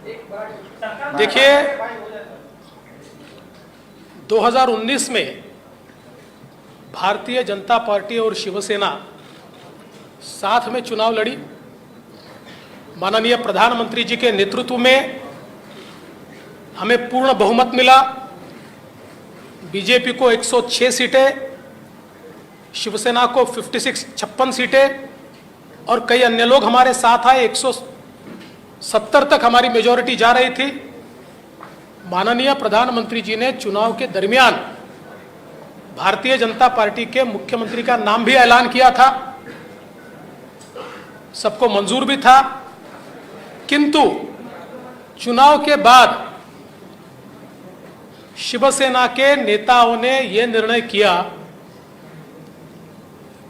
देखिए, 2019 में भारतीय जनता पार्टी और शिवसेना साथ में चुनाव लड़ी। माननीय प्रधानमंत्री जी के नेतृत्व में हमें पूर्ण बहुमत मिला। बीजेपी को 106 सीटें, शिवसेना को 56 सीटें और कई अन्य लोग हमारे साथ आए। 170 तक हमारी मेजॉरिटी जा रही थी। माननीय प्रधानमंत्री जी ने चुनाव के दरमियान भारतीय जनता पार्टी के मुख्यमंत्री का नाम भी ऐलान किया था, सबको मंजूर भी था। किंतु चुनाव के बाद शिवसेना के नेताओं ने यह निर्णय किया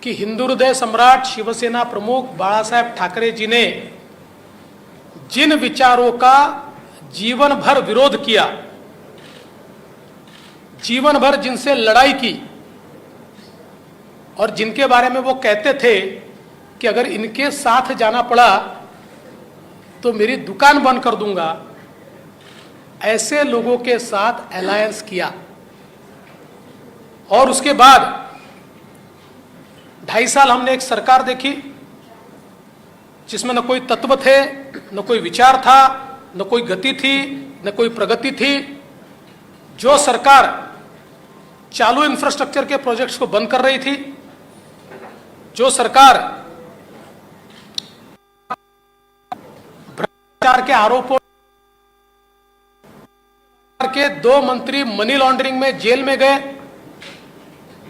कि हिंदू हृदय सम्राट शिवसेना प्रमुख बाला साहेब ठाकरे जी ने जिन विचारों का जीवन भर विरोध किया, जीवन भर जिनसे लड़ाई की और जिनके बारे में वो कहते थे कि अगर इनके साथ जाना पड़ा तो मेरी दुकान बंद कर दूंगा, ऐसे लोगों के साथ अलायंस किया। और उसके बाद 2.5 साल हमने एक सरकार देखी जिसमें न कोई तत्व थे, न कोई विचार था, न कोई गति थी, न कोई प्रगति थी। जो सरकार चालू इंफ्रास्ट्रक्चर के प्रोजेक्ट्स को बंद कर रही थी, जो सरकार भ्रष्टाचार के आरोपों के 2 मंत्री मनी लॉन्ड्रिंग में जेल में गए,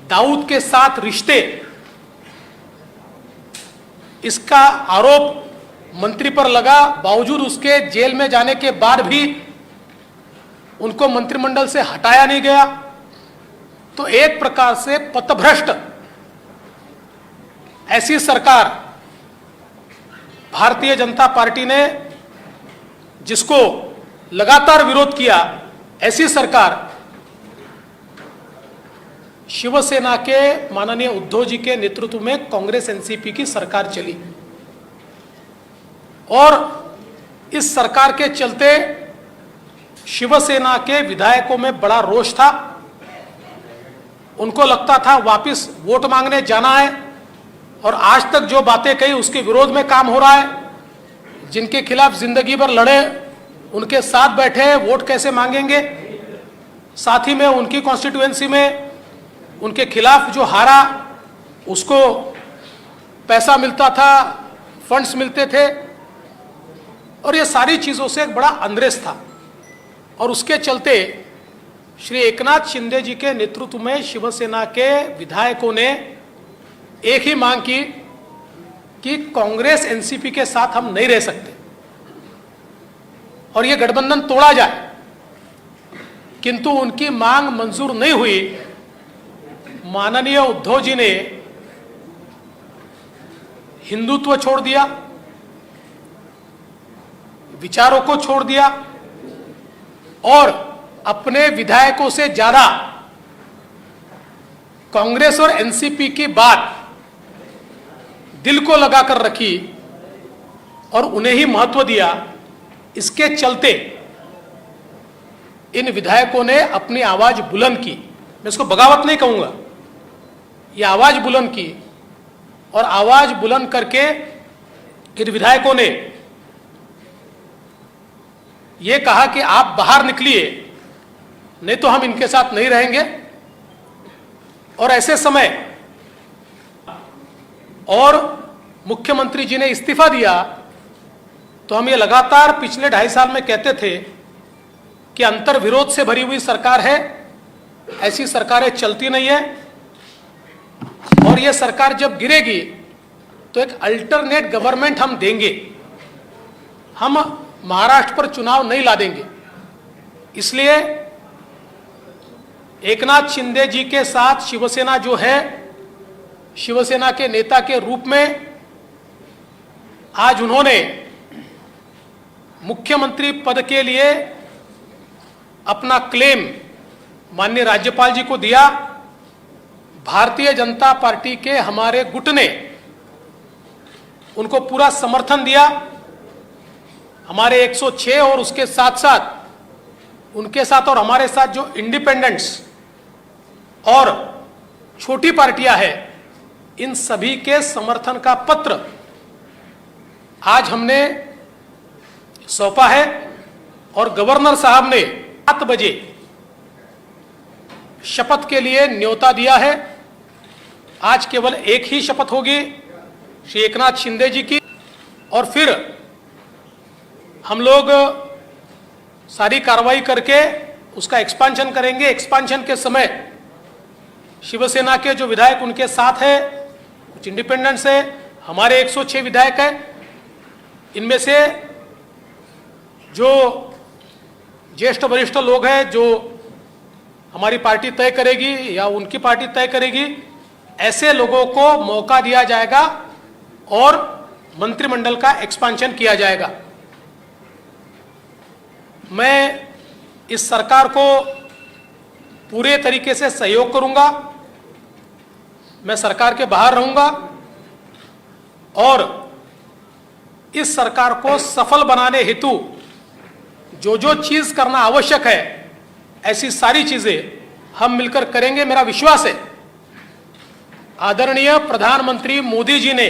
दाऊद के साथ रिश्ते, इसका आरोप मंत्री पर लगा, बावजूद उसके जेल में जाने के बाद भी उनको मंत्रिमंडल से हटाया नहीं गया। तो एक प्रकार से पथभ्रष्ट ऐसी सरकार भारतीय जनता पार्टी ने, जिसको लगातार विरोध किया, ऐसी सरकार शिवसेना के माननीय उद्धव जी के नेतृत्व में कांग्रेस एनसीपी की सरकार चली। और इस सरकार के चलते शिवसेना के विधायकों में बड़ा रोष था। उनको लगता था वापस वोट मांगने जाना है और आज तक जो बातें कही उसके विरोध में काम हो रहा है। जिनके खिलाफ जिंदगी भर लड़े उनके साथ बैठे, वोट कैसे मांगेंगे। साथ ही में उनकी कॉन्स्टिट्यूएंसी में उनके खिलाफ जो हारा उसको पैसा मिलता था, फंड्स मिलते थे, और ये सारी चीजों से एक बड़ा अंद्रेस था। और उसके चलते श्री एकनाथ शिंदे जी के नेतृत्व में शिवसेना के विधायकों ने एक ही मांग की कि कांग्रेस एनसीपी के साथ हम नहीं रह सकते और ये गठबंधन तोड़ा जाए। किंतु उनकी मांग मंजूर नहीं हुई। माननीय उद्धव जी ने हिंदुत्व छोड़ दिया, विचारों को छोड़ दिया और अपने विधायकों से ज्यादा कांग्रेस और एनसीपी की बात दिल को लगाकर रखी और उन्हें ही महत्व दिया। इसके चलते इन विधायकों ने अपनी आवाज बुलंद की। मैं इसको बगावत नहीं कहूंगा, ये आवाज बुलंद की और आवाज बुलंद करके इन विधायकों ने ये कहा कि आप बाहर निकलिए, नहीं तो हम इनके साथ नहीं रहेंगे। और ऐसे समय और मुख्यमंत्री जी ने इस्तीफा दिया तो हम ये लगातार पिछले 2.5 साल में कहते थे कि अंतर विरोध से भरी हुई सरकार है, ऐसी सरकारें चलती नहीं है और ये सरकार जब गिरेगी तो एक अल्टरनेट गवर्नमेंट हम देंगे, हम महाराष्ट्र पर चुनाव नहीं ला देंगे। इसलिए एकनाथ शिंदे जी के साथ शिवसेना जो है, शिवसेना के नेता के रूप में आज उन्होंने मुख्यमंत्री पद के लिए अपना क्लेम माननीय राज्यपाल जी को दिया। भारतीय जनता पार्टी के हमारे गुट ने उनको पूरा समर्थन दिया। हमारे 106 और उसके साथ साथ उनके साथ और हमारे साथ जो इंडिपेंडेंट्स और छोटी पार्टियां हैं, इन सभी के समर्थन का पत्र आज हमने सौंपा है और गवर्नर साहब ने 7 बजे शपथ के लिए न्योता दिया है। आज केवल एक ही शपथ होगी श्री एकनाथ शिंदे जी की, और फिर हम लोग सारी कार्रवाई करके उसका एक्सपांशन करेंगे। एक्सपांशन के समय शिवसेना के जो विधायक उनके साथ है, कुछ इंडिपेंडेंट्स है, हमारे 106 विधायक हैं, इनमें से जो ज्येष्ठ वरिष्ठ लोग हैं जो हमारी पार्टी तय करेगी या उनकी पार्टी तय करेगी, ऐसे लोगों को मौका दिया जाएगा और मंत्रिमंडल का एक्सपांशन किया जाएगा। मैं इस सरकार को पूरे तरीके से सहयोग करूंगा। मैं सरकार के बाहर रहूंगा और इस सरकार को सफल बनाने हेतु जो जो चीज करना आवश्यक है, ऐसी सारी चीजें हम मिलकर करेंगे। मेरा विश्वास है आदरणीय प्रधानमंत्री मोदी जी ने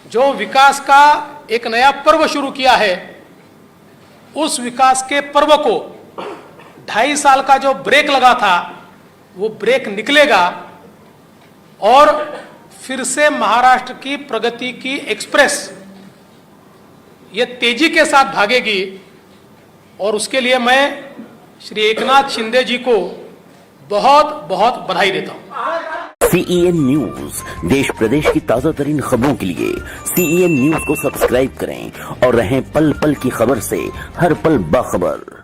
जो विकास का एक नया पर्व शुरू किया है, उस विकास के पर्व को 2.5 साल का जो ब्रेक लगा था, वो ब्रेक निकलेगा और फिर से महाराष्ट्र की प्रगति की एक्सप्रेस ये तेजी के साथ भागेगी। और उसके लिए मैं श्री एकनाथ शिंदे जी को बहुत बहुत बधाई देता हूं। CEN न्यूज, देश प्रदेश की ताजा तरीन खबरों के लिए CEN न्यूज को सब्सक्राइब करें और रहें पल पल की खबर से हर पल बाखबर।